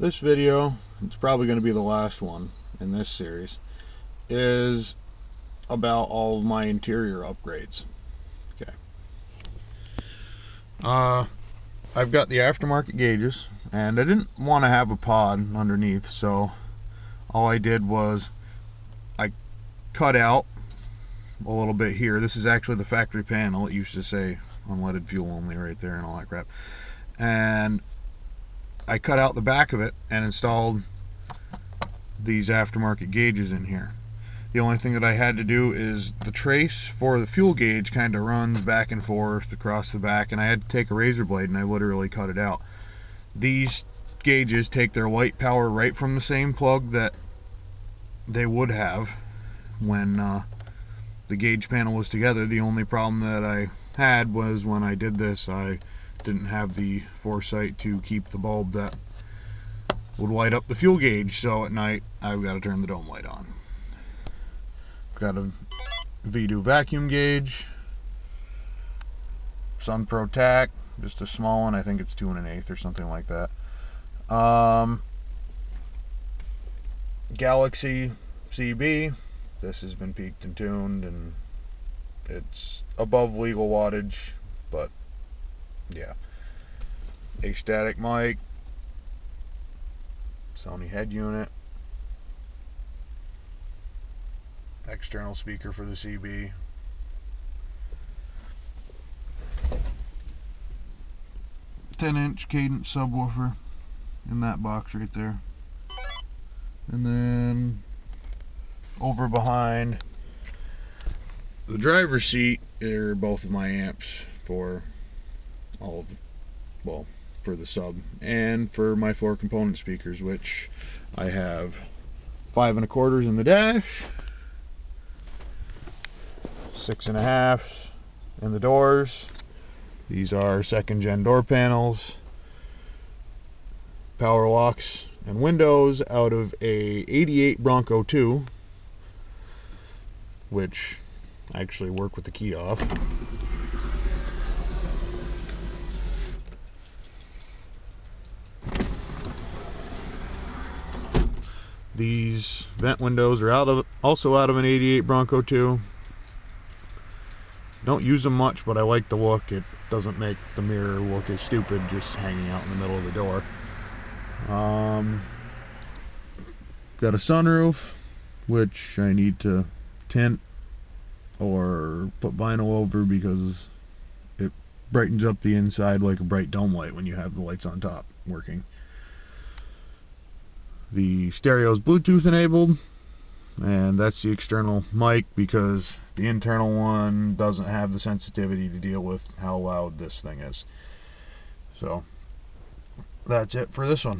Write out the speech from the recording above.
This video, it's probably going to be the last one in this series, is about all of my interior upgrades. Okay. I've got the aftermarket gauges, and I didn't want to have a pod underneath, so all I did was I cut out a little bit here. This is actually the factory panel. It used to say unleaded fuel only right there and all that crap. And I cut out the back of it and installed these aftermarket gauges in here. The only thing that I had to do is the trace for the fuel gauge kind of runs back and forth across the back, and I had to take a razor blade and I literally cut it out. These gauges take their light power right from the same plug that they would have when the gauge panel was together. The only problem that I had was when I did this, I didn't have the foresight to keep the bulb that would light up the fuel gauge, so at night I've got to turn the dome light on. Got a Vidu vacuum gauge, Sunpro Tac, just a small one. I think it's 2 1/8 or something like that. Galaxy CB. This has been peaked and tuned, and it's above legal wattage, but yeah. A static mic, Sony head unit, external speaker for the CB, "10" Cadence subwoofer in that box right there, and then over behind the driver's seat are both of my amps for all of, well, for the sub and for my 4 component speakers, which I have 5 1/4 in the dash, 6 1/2 in the doors. These are 2nd gen door panels, power locks and windows out of a 88 Bronco 2, which I actually work with the key off. These vent windows are also out of an 88 Bronco 2. Don't use them much, but I like the look. It doesn't make the mirror look as stupid just hanging out in the middle of the door. Got a sunroof, which I need to tint or put vinyl over because it brightens up the inside like a bright dome light when you have the lights on top working. The stereo is Bluetooth enabled, and that's the external mic because the internal one doesn't have the sensitivity to deal with how loud this thing is. So that's it for this one.